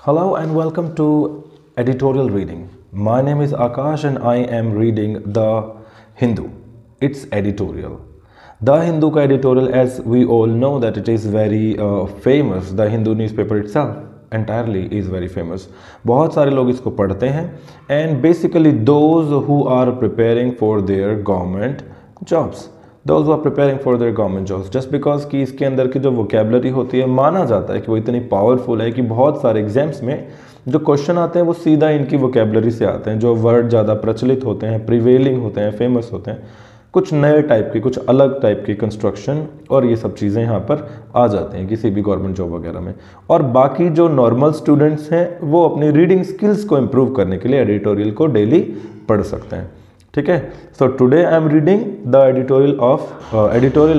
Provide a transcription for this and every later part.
Hello and welcome to editorial reading. My name is Akash and I am reading The Hindu. It's editorial. The Hindu ka editorial, as we all know that it is very famous. The Hindu newspaper itself entirely is very famous. बहुत सारे लोग इसको पढ़ते हैं and basically those who are preparing for their government jobs. Those who are preparing for their government jobs, just because कि इसके अंदर की जो वोकेबलरी होती है माना जाता है कि वो इतनी पावरफुल है कि बहुत सारे एग्जाम्स में जो क्वेश्चन आते हैं वो सीधा इनकी वोकेबलरी से आते हैं। जो वर्ड ज़्यादा प्रचलित होते हैं, प्रिवेलिंग होते हैं, फेमस होते हैं, कुछ नए टाइप की, कुछ अलग टाइप की कंस्ट्रक्शन और ये सब चीज़ें यहाँ पर आ जाती हैं किसी भी गवर्नमेंट जॉब वगैरह में। और बाकी जो नॉर्मल स्टूडेंट्स हैं वो अपनी रीडिंग स्किल्स को इम्प्रूव करने के लिए एडिटोरियल को डेली पढ़ सकते हैं। ठीक है, so today I am reading the editorial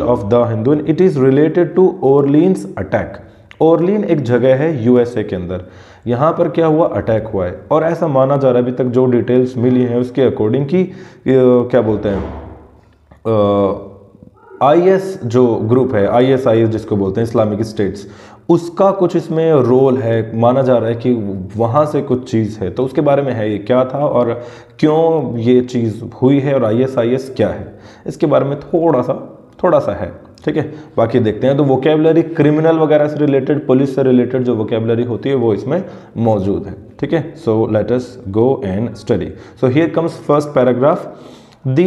of the Hindu. It is related to Orleans attack. Orleans एक जगह है यूएसए के अंदर, यहाँ पर क्या हुआ, अटैक हुआ है और ऐसा माना जा रहा है, अभी तक जो डिटेल्स मिली हैं उसके अकॉर्डिंग कि क्या बोलते हैं, आईएस जो ग्रुप है, आईएसआईएस जिसको बोलते हैं, इस्लामिक स्टेट्स, उसका कुछ इसमें रोल है। माना जा रहा है कि वहाँ से कुछ चीज़ है, तो उसके बारे में है ये क्या था और क्यों ये चीज़ हुई है और आईएसआईएस क्या है, इसके बारे में थोड़ा सा है। ठीक है, बाकी देखते हैं। तो वोकेबलरी क्रिमिनल वगैरह से रिलेटेड, पुलिस से रिलेटेड जो वोकेबलरी होती है वो इसमें मौजूद है। ठीक है, so let us go and study. So here comes first paragraph. The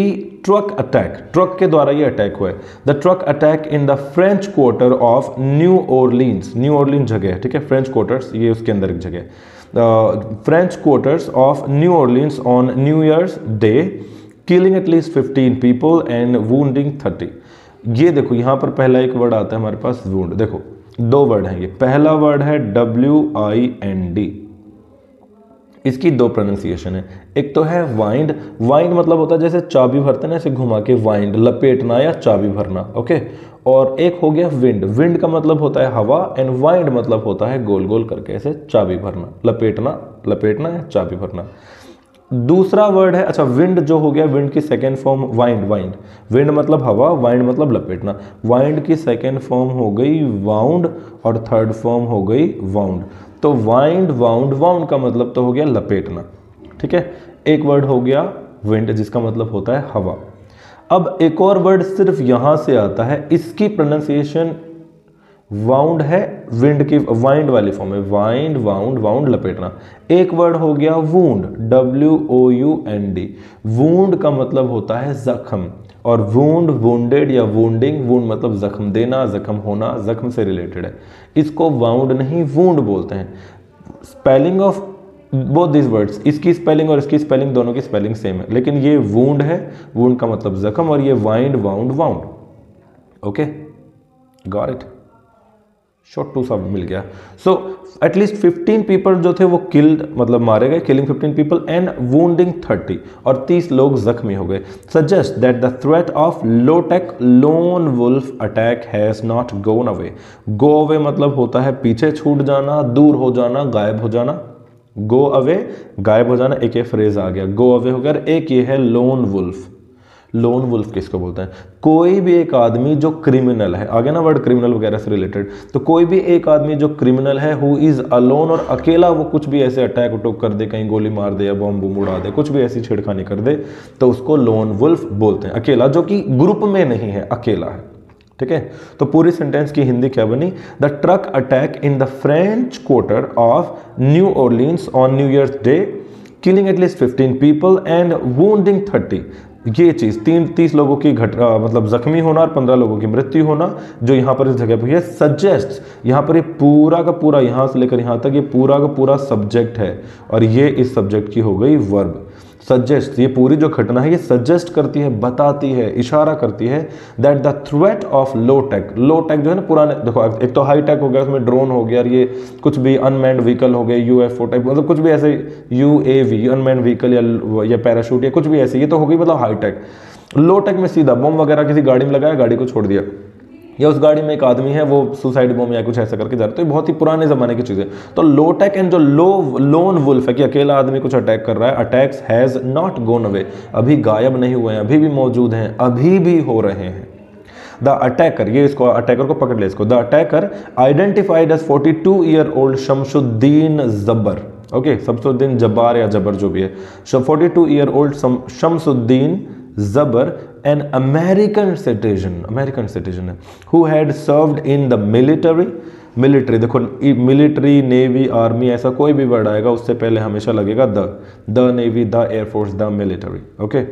truck attack, truck के द्वारा ये अटैक हुआ है। The truck attack in the French quarter of New Orleans, New Orleans जगह है। ठीक है, फ्रेंच क्वार्टर्स ये उसके अंदर एक जगह, French quarters of New Orleans on New Year's Day, killing at least 15 people and wounding 30। ये देखो यहाँ पर पहला एक वर्ड आता है हमारे पास, वुंड। देखो दो वर्ड हैं, ये पहला वर्ड है WIND, इसकी दो प्रोनाउंसिएशन है। एक तो है वाइंड, वाइंड मतलब होता है जैसे चाबी भरते हैं ना, ऐसे घुमा के वाइंड, लपेटना या चाबी भरना। ओके, और एक हो गया विंड। विंड का मतलब होता है हवा एंड वाइंड मतलब होता है गोल गोल करके ऐसे चाबी भरना, लपेटना या चाबी भरना। दूसरा वर्ड है, अच्छा विंड जो हो गया, विंड की सेकेंड फॉर्म वाइंड, विंड मतलब हवा, वाइंड मतलब लपेटना। वाइंड की सेकेंड फॉर्म हो गई वाउंड और थर्ड फॉर्म हो गई वाउंड। तो वाइंड, वाउंड का मतलब तो हो गया लपेटना। ठीक है, एक वर्ड हो गया विंड जिसका मतलब होता है हवा। अब एक और वर्ड सिर्फ यहां से आता है, इसकी प्रोनाउंसिएशन वाउंड है, विंड की वाइंड वाली फॉर्म है, वाइंड, वाउंड लपेटना। एक वर्ड हो गया वूंड, WOUND। वूंड का मतलब होता है जख्म, और वूंड, वुंडेड या वुंडिंग, वूंड मतलब जख्म देना, जख्म होना, जख्म से रिलेटेड है। इसको वाउंड नहीं वूंड बोलते हैं। Spelling of both this words, इसकी स्पेलिंग और इसकी स्पेलिंग दोनों की स्पेलिंग सेम है, लेकिन ये वूंड है, वूंड का मतलब जख्म, और ये wind, wound. Okay, got it, short to सब मिल गया। सो एटलीस्ट 15 पीपल जो थे वो किल्ड मतलब मारे गए, किलिंग 15 पीपल एंड वुंडिंग 30, और 30 लोग जख्मी हो गए। Suggest that the threat of low tech lone wolf attack has not gone away. Go away मतलब होता है पीछे छूट जाना, दूर हो जाना, गायब हो जाना। गो अवे गायब हो जाना, एक ये फ्रेज आ गया, गो अवे हो गया। एक ये है लोन वुल्फ। लोन वुल्फ किसको बोलते हैं, कोई भी एक आदमी जो क्रिमिनल है, आगे ना वर्ड क्रिमिनल वगैरह से रिलेटेड, तो कोई भी एक आदमी जो क्रिमिनल है, हु इज अलोन, और अकेला वो कुछ भी ऐसे अटैक उटैक कर दे, कहीं गोली मार दे या बम बुम उड़ा दे, कुछ भी ऐसी छेड़खानी कर दे, तो उसको लोन वुल्फ बोलते हैं। अकेला, जो कि ग्रुप में नहीं है, अकेला है। ठीक है, तो पूरी सेंटेंस की हिंदी क्या बनी, the truck attack in the French quarter of New Orleans on New Year's Day, killing at least 15 people and wounding 30। ये चीज़ 30 लोगों की मतलब जख्मी होना और 15 लोगों की मृत्यु होना जो यहाँ पर इस जगह पर है। सजेस्ट, यहाँ पर ये पूरा का पूरा, यहाँ से लेकर यहाँ तक ये पूरा का पूरा सब्जेक्ट है, और ये इस सब्जेक्ट की हो गई वर्ब। सजेस्ट, ये पूरी जो घटना है ये सजेस्ट करती है, बताती है, इशारा करती है that the threat of low tech, low tech जो है ना पुराने, देखो एक तो हाई टेक हो गया, उसमें ड्रोन हो गया, और ये कुछ भी अनमैन्ड व्हीकल हो गए, UFO टाइप, मतलब कुछ भी ऐसे UAV, अनमैन्ड व्हीकल या पैराशूट या कुछ भी ऐसे, ये तो हो गई मतलब हाई टेक। लो टेक में सीधा बम वगैरह किसी गाड़ी में लगाया, गाड़ी को छोड़ दिया, या उस गाड़ी में एक आदमी है वो सुसाइड बम या कुछ ऐसा करके जा रहा है, तो ये बहुत ही पुराने ज़माने की चीज़ है। तो लो टेक एंड जो लोन वुल्फ है कि अकेला आदमी कुछ अटैक कर रहा है, attacks has not gone away, अभी गायब नहीं हुए हैं, अभी भी मौजूद हैं, अभी भी हो रहे हैं। द अटैकर, ये इसको अटैकर को पकड़ ले इसको, the attacker identified as 42-year-old Shamsuddin Jabbar, okay Shamsuddin Jabbar या जबर जो भी है, 42-year-old Shamsuddin Jabar, an American citizen है, who had served in the military, देखो मिलिट्री, नेवी, आर्मी, ऐसा कोई भी वर्ड आएगा उससे पहले हमेशा लगेगा the navy, the air force, the military, okay,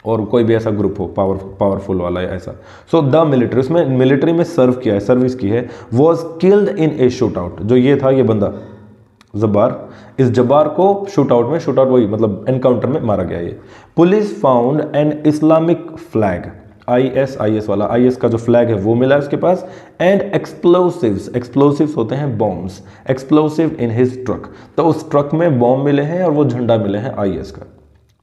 और कोई भी ऐसा ग्रुप हो पावरफुल वाला ऐसा, सो द मिलिट्री, उसमें मिलिट्री में सर्व किया है, सर्विस की है, was killed in A shoot out, जो ये था ये बंदा जब्बार, इस जब्बार को शूट आउट वही मतलब एनकाउंटर में मारा गया ये। Police found an Islamic flag, IS वाला, IS का जो फ्लैग है वो मिला उसके पास, एंड एक्सप्लोसिव्स होते हैं bombs, explosive in his truck, तो उस ट्रक में बॉम्ब मिले हैं और वो झंडा मिले हैं IS का,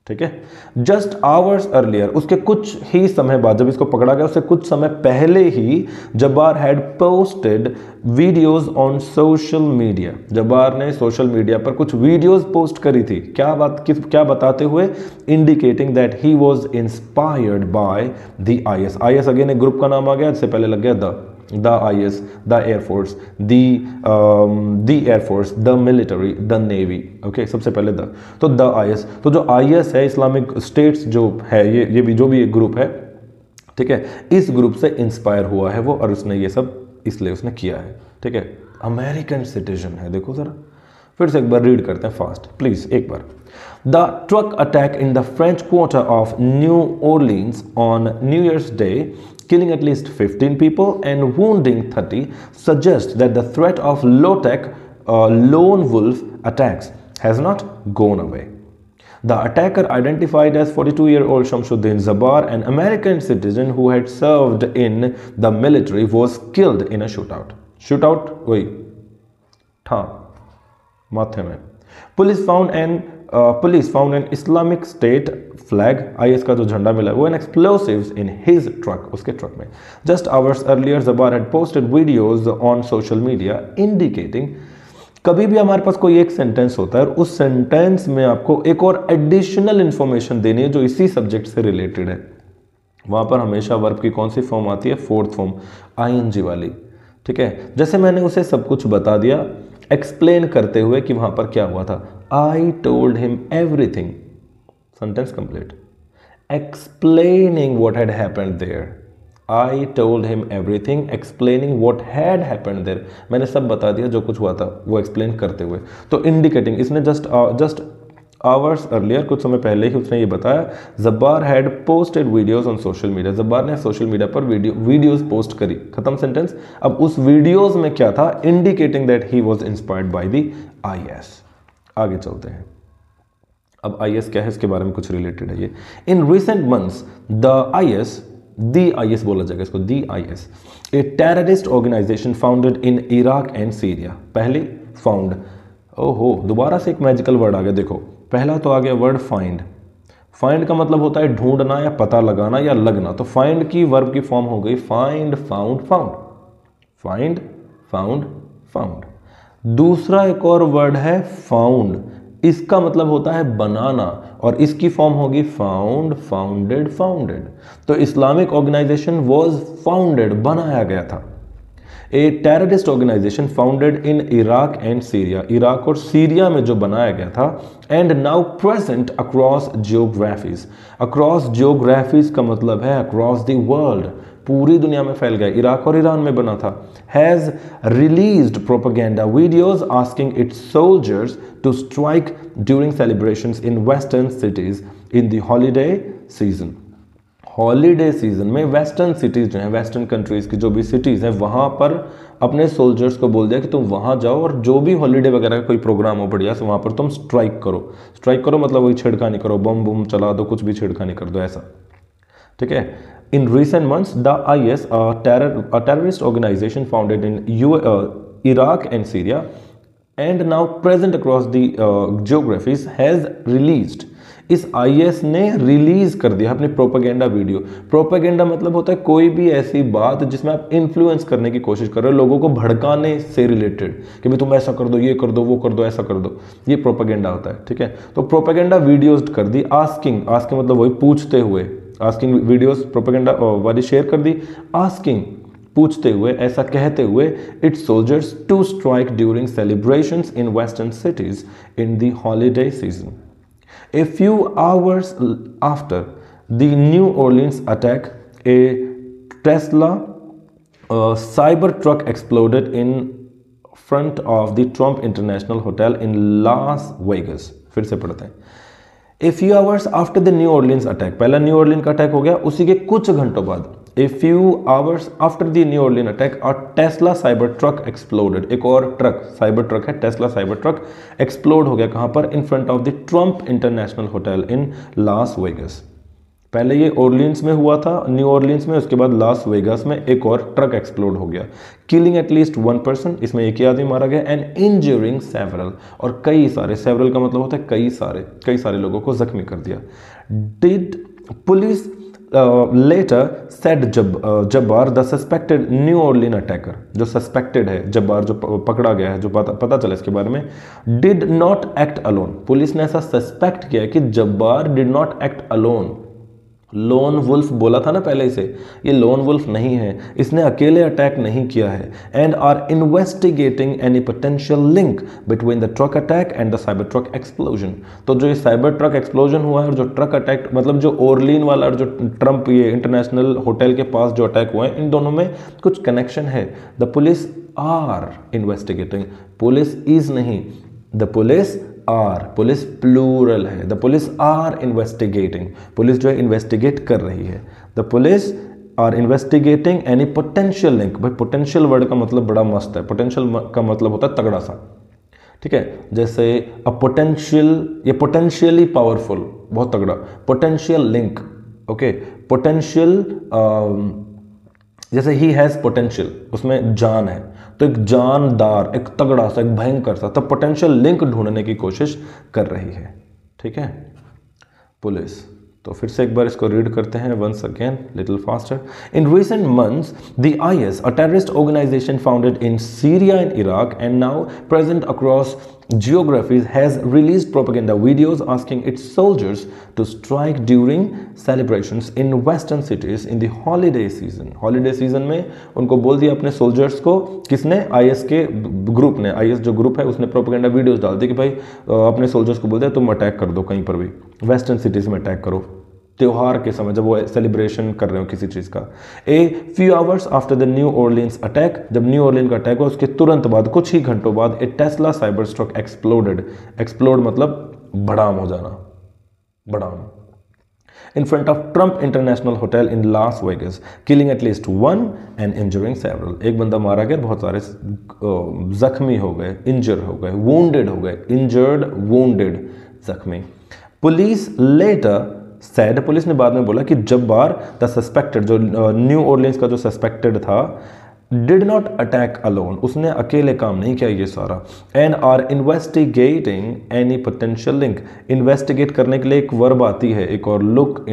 ठीक है। जस्ट आवर्स अर्लियर, उसके कुछ ही समय बाद, जब इसको पकड़ा गया उससे कुछ समय पहले ही Jabbar had posted videos on social media, Jabbar ने सोशल मीडिया पर कुछ वीडियोस पोस्ट करी थी, क्या बताते हुए, indicating that he was inspired by the IS again एक ग्रुप का नाम आ गया, इससे पहले लग गया the IS, the Air Force, the military, the navy, okay सबसे पहले तो the IS, तो जो IS है इस्लामिक स्टेट्स जो है ये भी जो भी एक ग्रुप है, ठीक है, इस ग्रुप से इंस्पायर हुआ है वो, और उसने ये सब इसलिए उसने किया है, ठीक है। अमेरिकन सिटीजन है, देखो जरा फिर से एक बार रीड करते हैं फास्ट प्लीज एक बार। The truck attack in the French quarter of New Orleans on New Year's Day, killing at least 15 people and wounding 30, suggests that the threat of low-tech lone wolf attacks has not gone away. The attacker, identified as 42-year-old Shamsuddin Zabar, an American citizen who had served in the military, was killed in a shootout. Shootout, वही था माथे में। Police found an Islamic State flag, IS का जो झंडा मिला वो, an explosives in his truck, उसके ट्रक में। Just hours earlier, Zabar had posted videos on social media indicating, कभी भी हमारे पास कोई एक सेंटेंस होता है और उस सेंटेंस में आपको एक और एडिशनल इंफॉर्मेशन देनी है जो इसी सब्जेक्ट से रिलेटेड है, वहां पर हमेशा वर्ब की कौन सी फॉर्म आती है, फोर्थ फॉर्म, ING वाली, ठीक है। जैसे मैंने उसे सब कुछ बता दिया एक्सप्लेन करते हुए कि वहां पर क्या हुआ था, I told him everything, sentence complete, explaining what had happened there, I told him everything explaining what had happened there, मैंने सब बता दिया जो कुछ हुआ था वो एक्सप्लेन करते हुए। तो इंडिकेटिंग, इसने जस्ट आवर्स अर्लियर, कुछ समय पहले ही उसने ये बताया, Jabbar had posted videos on social media, Jabbar ने सोशल मीडिया पर वीडियोस पोस्ट करी, खत्म सेंटेंस। अब उस वीडियोस में क्या था, indicating that he was inspired by the IS। आगे चलते हैं, अब IS क्या है इसके बारे में कुछ रिलेटेड है ये। In recent months the IS बोला जाएगा इसको, the IS, a terrorist organisation founded in Iraq and Syria, पहले फाउंड, ओहो दोबारा से एक मैजिकल वर्ड आ गया, देखो पहला तो आ गया वर्ड फाइंड, फाइंड का मतलब होता है ढूंढना या पता लगाना या लगना, तो फाइंड की वर्ब की फॉर्म हो गई find, found, found, find, found, found. दूसरा एक और वर्ड है फाउंड, इसका मतलब होता है बनाना और इसकी फॉर्म होगी फाउंड, फाउंडेड, फाउंडेड। तो इस्लामिक ऑर्गेनाइजेशन वाज फाउंडेड, बनाया गया था। A terrorist organisation founded in Iraq and Syria, Iraq और सीरिया में जो बनाया गया था, and now present across geographies, across geographies का मतलब है अक्रॉस द वर्ल्ड, पूरी दुनिया में फैल गया, इराक और ईरान में बना था। Has released propaganda videos asking its soldiers to strike during celebrations in western cities in the holiday season, holiday season में वेस्टर्न सिटीज जो हैं, वेस्टर्न कंट्रीज की जो भी सिटीज हैं, वहां पर अपने सोल्जर्स को बोल दिया कि तुम वहां जाओ और जो भी हॉलीडे वगैरह का कोई प्रोग्राम हो बढ़िया से वहां पर तुम स्ट्राइक करो। स्ट्राइक करो मतलब वही छेड़खानी करो, बम बम चला दो, कुछ भी छेड़खानी कर दो, ऐसा, ठीक है। इन recent months the IS, a terrorist organization founded in Iraq and Syria and now present across the geographies, has released, इस IS ने रिलीज कर दिया अपनी प्रोपेगेंडा वीडियो। प्रोपेगेंडा मतलब होता है कोई भी ऐसी बात जिसमें आप इन्फ्लुएंस करने की कोशिश कर रहे हो, लोगों को भड़काने से रिलेटेड, कि भाई तुम ऐसा कर दो, ये कर दो, वो कर दो, ऐसा कर दो, ये प्रोपेगेंडा होता है, ठीक है। तो प्रोपेगेंडा वीडियोज कर दी, आस्किंग, आस्किंग मतलब वही पूछते हुए, आस्किंग वीडियोस प्रोपेगेंडा वाली शेयर कर दी, आस्किंग पूछते हुए, ऐसा कहते हुए, its soldiers to strike during celebrations in western cities in the holiday season. A few hours after the New Orleans attack, a Tesla Cybertruck exploded in front of the Trump International Hotel in Las Vegas. फिर से पढ़ते हैं. A few hours after the New Orleans attack, पहला new Orleans का attack हो गया, उसी के कुछ घंटों बाद, a few hours after the New Orleans attack, a Tesla Cybertruck exploded. एक और ट्रक, साइबर ट्रक है, टेस्ला साइबर ट्रक, एक्सप्लोड हो गया कहां पर? In front of the Trump international hotel in Las Vegas. पहले ये ऑर्लिन्स में हुआ था, न्यू ऑर्लिन्स में, उसके बाद लास वेगास में एक और ट्रक एक्सप्लोड हो गया, किलिंग एटलीस्ट 1 पर्सन, इसमें एक ही आदमी मारा गया, एंड इंजरिंग सेवरल, और कई सारे, सेवरल का मतलब होता है कई सारे लोगों को जख्मी कर दिया. Did police later said Jabbar the suspected New Orleans attacker, जो सस्पेक्टेड है जब्बार, जो पकड़ा गया है, जो पता चला इसके बारे में, डिड नॉट एक्ट अलोन. पुलिस ने ऐसा सस्पेक्ट किया कि Jabbar did not act alone. Lone wolf बोला था ना पहले इसे, ये लोन वुल्फ नहीं है, इसने अकेले अटैक नहीं किया है. And are investigating any potential link between the truck attack and the cyber truck explosion. तो जो ये साइबर ट्रक एक्सप्लोजन हुआ है और जो ट्रक अटैक, मतलब जो ओर्लिन वाला और जो ट्रम्प ये इंटरनेशनल होटल के पास जो अटैक हुआ है, इन दोनों में कुछ कनेक्शन है. The police are investigating, police is नहीं, the police are, police plural है, the police are investigating, police जो है इन्वेस्टिगेट कर रही है. The police are investigating any potential link. भाई पोटेंशियल वर्ड का मतलब बड़ा मस्त है, पोटेंशियल का मतलब होता है तगड़ा सा, ठीक है, जैसे अ पोटेंशियल, ये पोटेंशियली पावरफुल, बहुत तगड़ा, पोटेंशियल लिंक, ओके, पोटेंशियल, जैसे ही हैज़ पोटेंशियल, उसमें जान है, तो एक जानदार, एक तगड़ा सा, एक भयंकर सा, तो पोटेंशियल लिंक ढूंढने की कोशिश कर रही है, ठीक है, पुलिस. तो फिर से एक बार इसको रीड करते हैं once again little faster. In recent months the IS, a terrorist organisation founded in Syria and Iraq and now present across geographies, has released propaganda videos asking its soldiers to strike during celebrations in western cities in the holiday season. holiday season में उनको बोल दिया अपने soldiers को, किसने? IS के group ने, IS जो ग्रुप है उसने propaganda videos डाल दी कि भाई अपने soldiers को बोल दिया तुम अटैक कर दो कहीं पर भी, वेस्टर्न सिटीज़ में अटैक करो त्योहार के समय, जब वो सेलिब्रेशन कर रहे हो किसी चीज़ का. A few hours after the New Orleans attack, जब न्यू ऑर्लिन का अटैक हुआ उसके तुरंत बाद, कुछ ही घंटों बाद, a Tesla Cybertruck exploded. Explode मतलब बड़ाम हो जाना, बड़ाम, in front of Trump International Hotel in Las Vegas, killing at least 1 and injuring several. एक बंदा मारा गया, बहुत सारे जख्मी हो गए, इंजर हो गए, wounded हो गए, injured, wounded, जख्मी. पुलिस लेटर सैड, पुलिस ने बाद में बोला कि जब्बार द सस्पेक्टेड, जो न्यू ऑर्लिन्स का जो सस्पेक्टेड था, डिड नॉट अटैक अलोन, उसने अकेले काम नहीं किया ये सारा. And are investigating any potential link, investigate करने के लिए एक वर्ब आती है एक और, लुक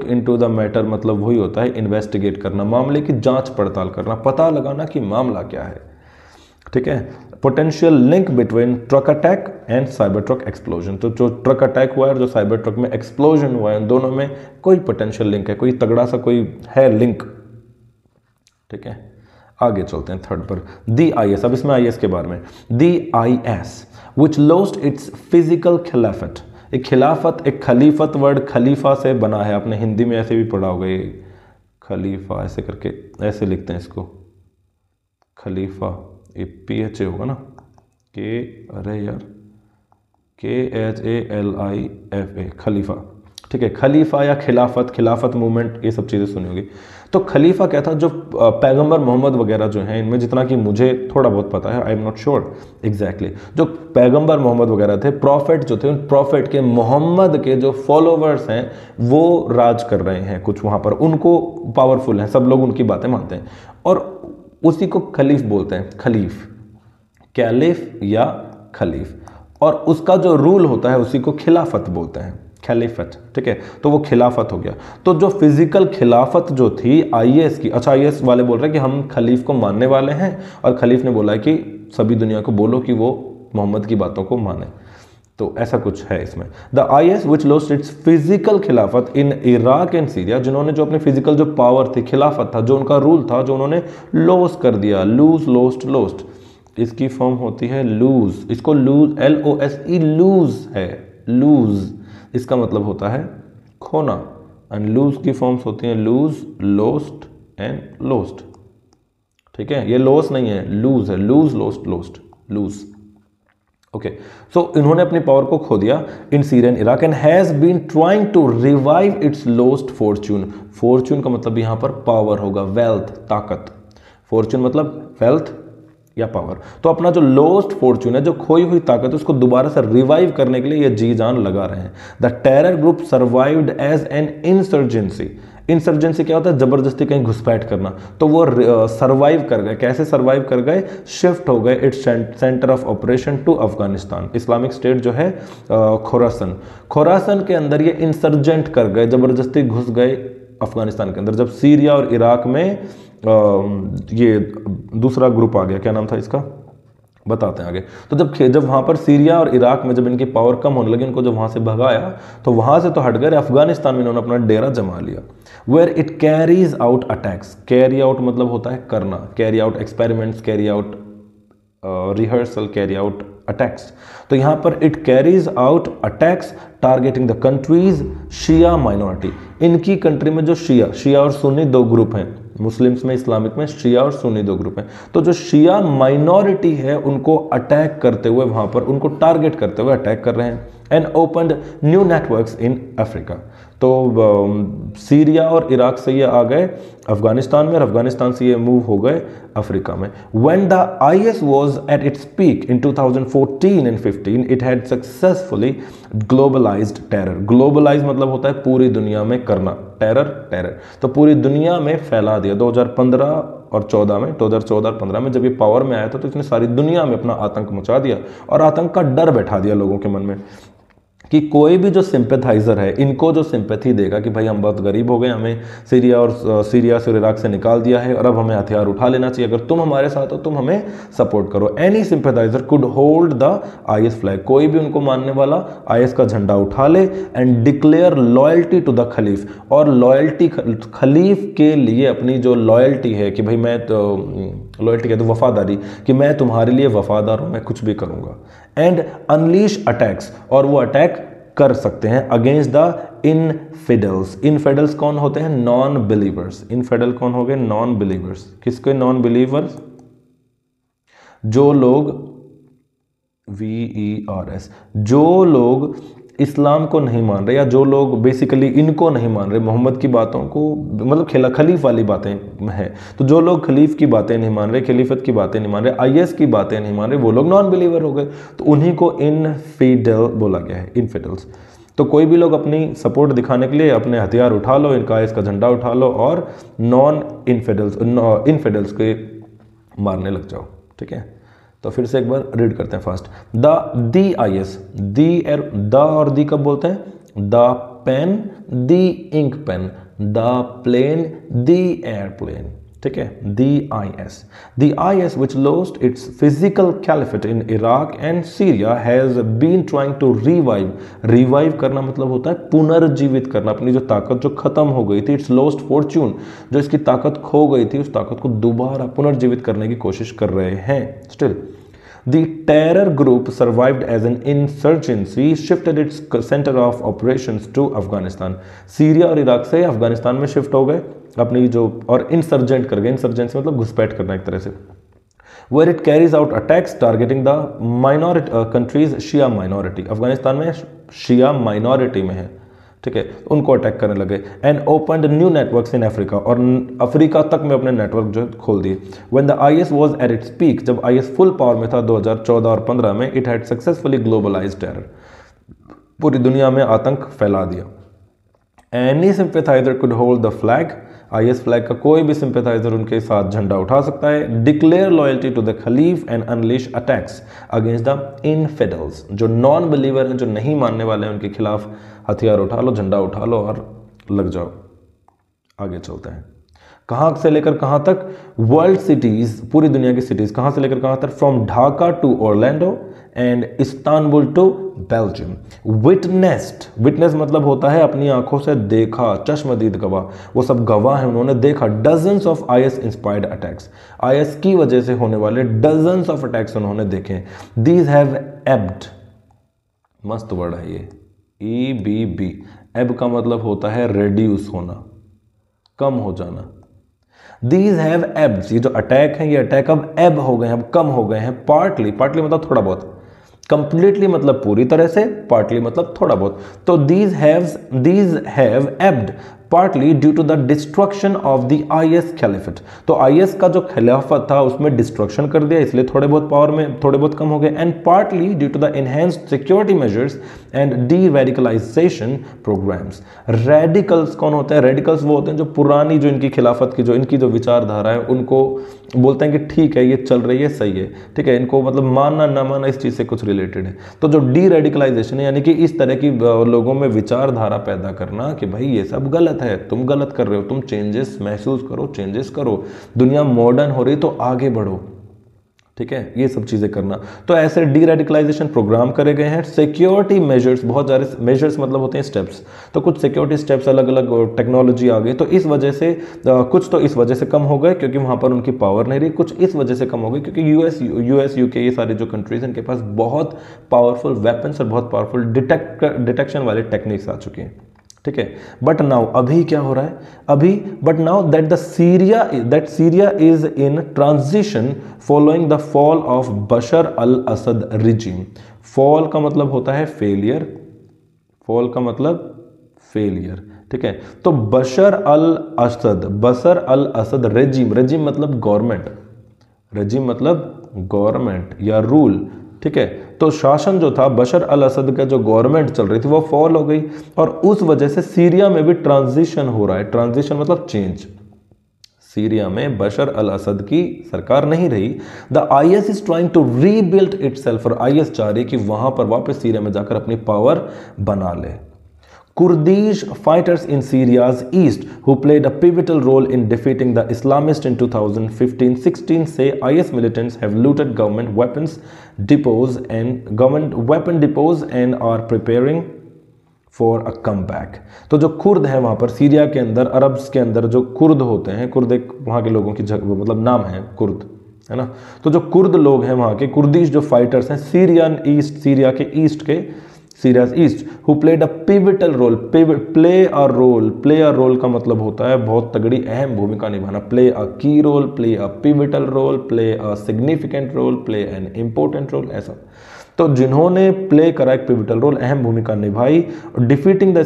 इनटू द मैटर, मतलब वही होता है इन्वेस्टिगेट करना, मामले की जांच पड़ताल करना, पता लगाना कि मामला क्या है, ठीक है. Potential link between truck attack and cyber truck explosion, तो जो ट्रक अटैक हुआ है और जो साइबर ट्रक में एक्सप्लोजन हुआ है, दोनों में कोई पोटेंशियल लिंक है, कोई तगड़ा सा कोई है लिंक, ठीक है. आगे चलते हैं थर्ड पर. दी IS, अब इसमें IS के बारे में. दी IS which lost its physical खिलाफत, एक खिलाफत, एक खलीफत वर्ड खलीफा से बना है, आपने हिंदी में ऐसे भी पढ़ा होगा, ये खलीफा ऐसे करके ऐसे लिखते हैं इसको, खलीफा, ये PHA होगा ना, अरे यार KHALIFA, खलीफा, ठीक है. खलीफा या खिलाफत, खिलाफत मूवमेंट, ये सब चीज़ें सुनी होगी. तो खलीफा क्या था? जो पैगंबर मोहम्मद वगैरह जो हैं, इनमें जितना कि मुझे थोड़ा बहुत पता है, I am not sure exactly, जो पैगंबर मोहम्मद वगैरह थे, प्रॉफिट जो थे, उन प्रॉफिट के, मोहम्मद के जो फॉलोवर्स हैं वो राज कर रहे हैं कुछ वहाँ पर, उनको पावरफुल हैं, सब लोग उनकी बातें मानते हैं और उसी को खलीफ बोलते हैं, खलीफ, कैलिफ या खलीफ, और उसका जो रूल होता है उसी को खिलाफत बोलते हैं, खलीफत, ठीक है. तो वो खिलाफत हो गया. तो जो फिजिकल खिलाफत जो थी IS की, अच्छा IS वाले बोल रहे हैं कि हम खलीफ को मानने वाले हैं, और खलीफ ने बोला है कि सभी दुनिया को बोलो कि वो मोहम्मद की बातों को माने. तो ऐसा कुछ है इसमें। The IS which lost its physical खिलाफत इन इराक एंड सीरिया, जिन्होंने जो अपनी फिजिकल जो पावर थी, खिलाफत था, जो उनका रूल था, जो उन्होंने लॉस कर दिया, लूज लोस्ट लोस्ट, इसकी फॉर्म होती है लूज, इसको लूज LOSE लूज है, लूज इसका मतलब होता है खोना, एंड लूज की फॉर्म्स होती हैं लूज, लोस्ट एंड लोस्ट, ठीक है, ये लॉस नहीं है, लूज है, lose lost lost, lose. Okay, so इन्होंने अपनी पावर को खो दिया in Syria and Iraq and has been trying to revive its lost fortune. Fortune का मतलब यहां पर पावर होगा, वेल्थ, ताकत, फॉर्च्यून मतलब वेल्थ या पावर। तो अपना जो लॉस्ट फॉर्च्यून है, जो खोई हुई ताकत, उसको दोबारा से रिवाइव करने के लिए ये जी जान लगा रहे हैं। The terror group survived as an insurgency. Insurgency क्या होता है? जबरदस्ती कहीं घुसपैठ करना। तो वो सर्वाइव कर गए। कैसे सर्वाइव कर गए? शिफ्ट हो गए its centre of operation to Afghanistan. Islamic State जो है खोरासन, खोरासन के अंदर ये इंसर्जेंट कर गए, जबरदस्ती घुस गए अफगानिस्तान के अंदर। जब सीरिया और इराक में ये दूसरा ग्रुप आ गया, क्या नाम था इसका, बताते हैं आगे। तो जब वहाँ पर सीरिया और इराक में जब इनकी पावर कम होने लगी, इनको जब वहाँ से भगाया, तो वहाँ से तो हट गए, अफगानिस्तान में इन्होंने अपना डेरा जमा लिया। Where it carries out attacks. Carry out मतलब होता है करना, carry out experiments, carry out rehearsal, carry out attacks. तो यहाँ पर it carries out attacks targeting the countries Shia minority. इनकी कंट्री में जो शिया और सुन्नी दो ग्रुप हैं, मुस्लिम्स में, इस्लामिक में शिया और सुन्नी दो ग्रुप हैं। तो जो शिया माइनॉरिटी है उनको अटैक करते हुए, वहां पर उनको टारगेट करते हुए अटैक कर रहे हैं। And opened new networks in Africa. तो सीरिया और इराक से ये आ गए अफगानिस्तान में, और अफगानिस्तान से ये मूव हो गए अफ्रीका में। When the IS was at its peak in 2014 and 15, it had successfully globalised terror. Globalise मतलब होता है पूरी दुनिया में करना, टेरर, तो पूरी दुनिया में फैला दिया। 2015 और 14 में, 2014 और 15 में जब ये पावर में आया था, तो इसने सारी दुनिया में अपना आतंक मचा दिया और आतंक का डर बैठा दिया लोगों के मन में कि कोई भी जो सिंपैथाइजर है, इनको जो सिंपैथी देगा कि भाई हम बहुत गरीब हो गए, हमें सीरिया से इराक से निकाल दिया है और अब हमें हथियार उठा लेना चाहिए, अगर तुम हमारे साथ हो तुम हमें सपोर्ट करो। Any sympathiser could hold the IS flag. कोई भी उनको मानने वाला IS का झंडा उठा ले and declare loyalty to the caliph. और लॉयल्टी, खलीफ के लिए अपनी जो लॉयल्टी है कि भाई मैं तो लॉयल्टी कहते वफादारी, कि मैं तुम्हारे लिए वफादार हूं, मैं कुछ भी करूंगा। एंड अनलीश अटैक्स, और वो अटैक कर सकते हैं अगेंस्ट द इनफिडल्स। इनफिडल्स कौन होते हैं? Non believers. इनफिडल कौन हो गए? Non believers. किसके नॉन बिलीवर्स? जो लोग VERS, जो लोग इस्लाम को नहीं मान रहे, या जो लोग बेसिकली इनको नहीं मान रहे, मोहम्मद की बातों को, मतलब खलीफ वाली बातें हैं। तो जो लोग खलीफ की बातें नहीं मान रहे, खलीफत की बातें नहीं मान रहे, IS की बातें नहीं मान रहे, वो लोग नॉन बिलीवर हो गए। तो उन्हीं को इनफिडल बोला गया है, इनफिडल्स। तो कोई भी लोग अपनी सपोर्ट दिखाने के लिए अपने हथियार उठा लो, इनका IS का झंडा उठा लो और नॉन इनफिडल्स के मारने लग जाओ, ठीक है। तो फिर से एक बार रीड करते हैं फास्ट। द IS, द और दी कब बोलते हैं? The pen, the ink pen, the plane, the airplane, ठीक है। The IS which lost its physical caliphate in Iraq and Syria has been trying to revive करना मतलब होता है पुनर्जीवित करना, अपनी जो ताकत जो खत्म हो गई थी, इट्स lost fortune, जो इसकी ताकत खो गई थी, उस ताकत को दोबारा पुनर्जीवित करने की कोशिश कर रहे हैं। Still The terror group survived as an insurgency, shifted its center of operations to Afghanistan. Syria और इराक से अफगानिस्तान में शिफ्ट हो गए अपनी जो, और इंसर्जेंट कर गए। इंसर्जेंसी मतलब घुसपैठ करना एक तरह से। Where it carries out attacks targeting the minority countries Shia minority. Afghanistan में शिया माइनॉरिटी में है, ठीक है, उनको अटैक करने लगे। And opened new networks in Africa, और अफ्रीका तक में अपने नेटवर्क जो खोल दिए। When the IS was at its peak, जब IS फुल पावर में था 2014 और 15 में, it had successfully globalised terror, पूरी दुनिया में आतंक फैला दिया। Any sympathiser could hold the flag, IS flag का कोई भी सिंपैथाइजर उनके साथ झंडा उठा सकता है। Declare loyalty to the caliph and unleash attacks against the infidels, जो नॉन बिलीवर हैं, जो नहीं मानने वाले हैं, उनके खिलाफ हथियार उठा लो, झंडा उठा लो और लग जाओ। आगे चलते हैं। कहाँ से लेकर कहाँ तक? वर्ल्ड सिटीज, पूरी दुनिया की सिटीज, कहाँ से लेकर कहाँ तक? From Dhaka to Orlando and Istanbul to Belgium. Witnessed, witness मतलब होता है अपनी आंखों से देखा, चश्मदीद गवाह, वो सब गवाह हैं, उन्होंने देखा dozens of IS inspired attacks, IS की वजह से होने वाले डजन्स ऑफ अटैक्स उन्होंने देखे। दीज हैव एब्ड, मस्त वर्ड है ये, EBB, एब का मतलब होता है रेड्यूस होना, कम हो जाना। दीज हैव एब्स, ये जो अटैक हैं ये अटैक अब एब हो गए हैं, अब कम हो गए हैं। पार्टली, पार्टली मतलब थोड़ा बहुत, कंप्लीटली मतलब पूरी तरह से, पार्टली मतलब थोड़ा बहुत। तो these have ebbed partly due to the destruction of the IS खिलाफत। तो IS का जो खिलाफत था उसमें डिस्ट्रक्शन कर दिया, इसलिए थोड़े बहुत पावर में थोड़े बहुत कम हो गए। And partly due to the enhanced security measures and deradicalisation programmes. Radicals कौन होते हैं? रेडिकल्स वो होते हैं जो पुरानी, जो इनकी खिलाफत की, जो इनकी जो विचारधारा है उनको बोलते हैं कि ठीक है ये चल रही है, सही है, ठीक है, इनको मतलब मानना ना मानना इस चीज़ से कुछ रिलेटेड है। तो जो डी रेडिकलाइजेशन है यानी कि इस तरह की लोगों में विचारधारा पैदा करना कि भाई ये सब गलत है, तुम गलत कर रहे हो, तुम चेंजेस महसूस करो, चेंजेस करो, दुनिया मॉडर्न हो रही तो आगे बढ़ो, ठीक है, ये सब चीज़ें करना। तो ऐसे डी रेडिकलाइजेशन प्रोग्राम करे गए हैं। सिक्योरिटी मेजर्स, बहुत सारे मेजर्स मतलब होते हैं स्टेप्स, तो कुछ सिक्योरिटी स्टेप्स अलग अलग टेक्नोलॉजी आ गई, तो इस वजह से कुछ तो इस वजह से कम हो गए क्योंकि वहाँ पर उनकी पावर नहीं रही, कुछ इस वजह से कम हो गई क्योंकि यूएस UK ये सारे जो कंट्रीज हैं इनके पास बहुत पावरफुल वेपन्स और बहुत पावरफुल डिटेक्शन वाले टेक्निक्स आ चुके हैं, ठीक है। बट नाउ अभी क्या हो रहा है? अभी but now that Syria is in transition following the fall of Bashar al Assad regime. Fall का मतलब होता है फेलियर, फॉल का मतलब फेलियर, ठीक है। तो बशर अल असद रेजिम, रेजिम मतलब गवर्नमेंट, रेजिम मतलब गवर्नमेंट या रूल, ठीक है। तो शासन जो था बशर अल असद का, जो गवर्नमेंट चल रही थी वो फॉल हो गई और उस वजह से सीरिया में भी ट्रांजिशन हो रहा है। ट्रांजिशन मतलब चेंज। सीरिया में बशर अल असद की सरकार नहीं रही। The IS is trying to rebuild itself, और IS चाह रही कि वहां पर वापस सीरिया में जाकर अपनी पावर बना ले। Kurdish fighters in Syria's east who played a pivotal role in defeating the Islamists in 2015-16 say IS militants have looted government weapon depots and are preparing for a comeback। तो जो Kurd है वहाँ पर Syria के अंदर, Arabs के अंदर जो कुर्द होते हैं, कुर्द एक वहाँ के लोगों की मतलब नाम है कुर्द, है ना। तो जो कुर्द लोग हैं वहाँ के, कुर्दिश जो फाइटर्स हैं सीरिया के ईस्ट के, Syria's east, who played a pivotal role, play a role का मतलब होता है बहुत तगड़ी अहम भूमिका निभाना, play a key role, play a pivotal role, play a significant role, play an important role, ऐसा। तो जिन्होंने प्ले करा एक पिविटल रोल, अहम भूमिका निभाई डिफीटिंग द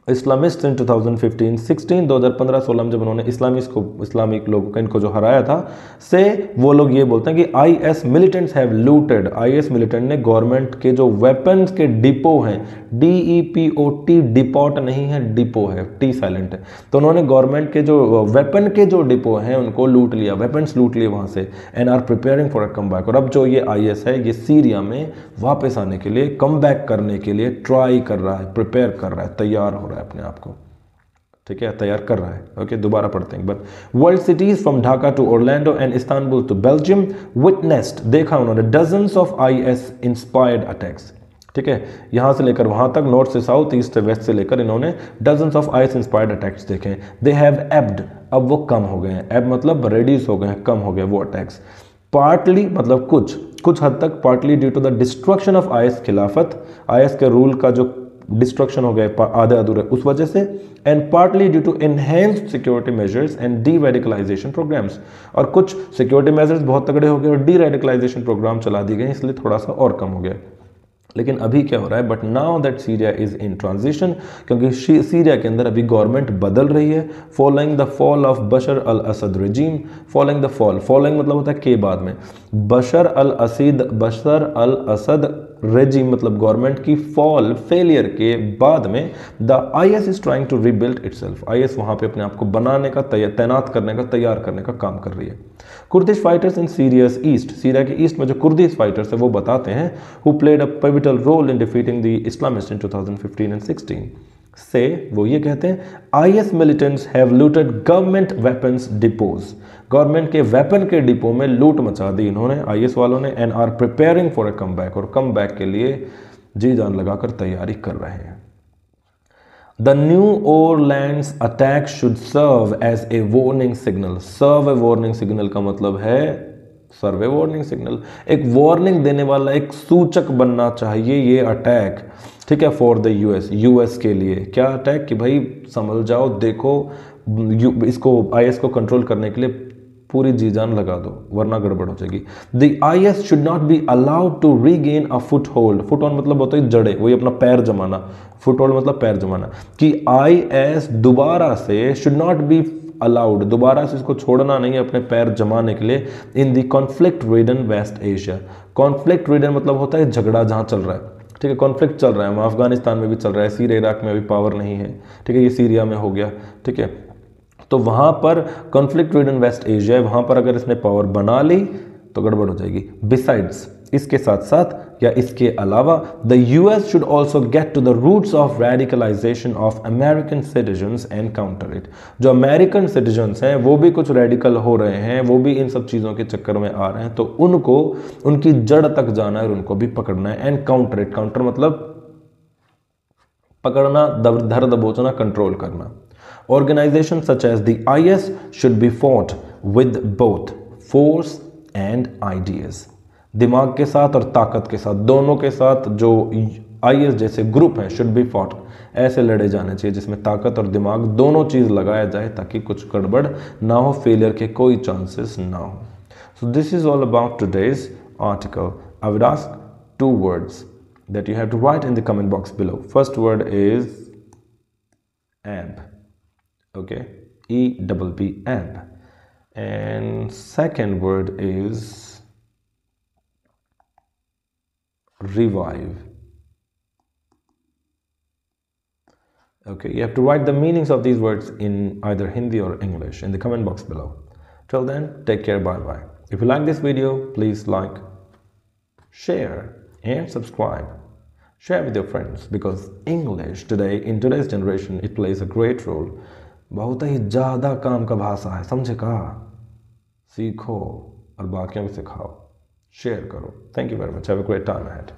इस्लामिस्ट इन 2015-16, 2015-16 में जब उन्होंने इस्लामिक लोगों को इनको जो हराया था, से वो लोग ये बोलते हैं कि IS militants have looted, IS militant ने गवर्नमेंट के जो वेपन्स के डिपो हैं, DEPOT, डिपोट नहीं है, डिपो है, टी साइलेंट है, तो उन्होंने गवर्नमेंट के जो वेपन के जो डिपो हैं उनको लूट लिया, वेपन्स लूट लिए वहाँ से, and are preparing for a comeback. और अब जो ये IS है ये सीरिया में वापस आने के लिए, कम बैक करने के लिए ट्राई कर रहा है, प्रिपेयर कर रहा है, तैयार हो रहा है अपने आप को, ठीक है, तैयार कर रहा है। ओके, दोबारा पढ़ते हैं। But world cities from Dhaka to Orlando and Istanbul to Belgium witnessed, देखा उन्होंने dozens of IS inspired attacks, ठीक है, यहां से लेकर वहां तक, नॉर्थ से साउथ, ईस्ट से वेस्ट से लेकर इन्होंने dozens of IS inspired attacks देखे। दे हैव एब्ड, अब वो कम हो गए हैं, एब मतलब रेड्यूस हो गए हैं, कम हो गए वो अटैक्स। पार्टली मतलब कुछ हद तक, partly due to the destruction of IS खिलाफत, IS के रूल का जो डिस्ट्रक्शन हो गए आधे अधूरे उस वजह से, and partly due to enhanced security measures and deradicalisation programmes, और कुछ सिक्योरिटी मेजर्स बहुत तगड़े हो गए और डी रेडिकलाइजेशन प्रोग्राम चला दिए गए, इसलिए थोड़ा सा और कम हो गया। लेकिन अभी क्या हो रहा है? But now that Syria is in transition, क्योंकि सीरिया के अंदर अभी गवर्नमेंट बदल रही है, following the fall of Bashar al Assad regime, following the fall, following मतलब होता है के बाद में, बशर अल असद रेजिम मतलब गवर्नमेंट की फॉल, फेलियर के बाद में, the IS is trying to rebuild itself, IS वहां पे अपने आप को बनाने का, तैनात करने का, तैयार करने का काम कर रही है। Kurdish fighters in Syria's east, Syria के ईस्ट में जो कुर्दिश फाइटर्स है वो बताते हैं, who played a pivotal role in defeating the Islamist in 2015 and 16, से वो ये कहते हैं IS militants have looted government weapons depots, government के वेपन के डिपो में लूट मचा दी इन्होंने IS वालों ने, and are preparing for a comeback, और कम बैक के लिए जी जान लगाकर तैयारी कर रहे हैं। The New Orleans attack should serve as a warning signal, serve a warning signal का मतलब है सर्वे वार्निंग सिग्नल, एक वार्निंग देने वाला एक सूचक बनना चाहिए ये अटैक, ठीक है, फॉर द यूएस के लिए। क्या अटैक कि भाई समझ जाओ, देखो इसको IS को कंट्रोल करने के लिए पूरी जी जान लगा दो वरना गड़बड़ हो जाएगी। The IS should not be allowed to regain a foothold, foothold मतलब होता है जड़े, वही अपना पैर जमाना, फुट होल्ड मतलब पैर जमाना, कि IS दोबारा से शुड नॉट बी अलाउड, दोबारा से इसको छोड़ना नहीं है अपने पैर जमाने के लिए, in the conflict ridden West Asia. Conflict ridden मतलब होता है झगड़ा जहां चल रहा है, ठीक है, कॉन्फ्लिक्ट चल रहा है, वहाँ अफगानिस्तान में भी चल रहा है, सीरिया इराक में अभी पावर नहीं है, ठीक है, ये सीरिया में हो गया, ठीक है, तो वहाँ पर कॉन्फ्लिक्ट रिडन वेस्ट एशिया है, वहाँ पर अगर इसने पावर बना ली तो गड़बड़ हो जाएगी। बिसाइड्स, इसके साथ साथ या इसके अलावा, the US should also get to the roots of radicalisation of American citizens and counter it. जो अमेरिकन सिटीजन्स हैं वो भी कुछ रेडिकल हो रहे हैं, वो भी इन सब चीज़ों के चक्कर में आ रहे हैं, तो उनको उनकी जड़ तक जाना है और उनको भी पकड़ना है। एंड काउंटर इट, काउंटर मतलब पकड़ना, धर दबोचना, कंट्रोल करना। Organizations such as the IS should be fought with both force and ideas. दिमाग के साथ और ताकत के साथ, दोनों के साथ जो IS जैसे ग्रुप हैं should be fought, ऐसे लड़े जाने चाहिए जिसमें ताकत और दिमाग दोनों चीज़ लगाया जाए ताकि कुछ गड़बड़ ना हो, फेलियर के कोई चांसेस ना हो। So this is all about today's article. I would ask 2 words that you have to write in the comment box below. First word is amp. Okay, EBB, amp. And second word is revive. Okay, you have to write the meanings of these words in either Hindi or English in the comment box below. Till then, take care, bye bye. If you like this video, please like, share and subscribe. Share with your friends, because English today, in today's generation, it plays a great role. बहुत ही ज़्यादा काम का भाषा है, समझे का, सीखो और बाकियों को सिखाओ, शेयर करो। Thank you very much, have a great time ahead.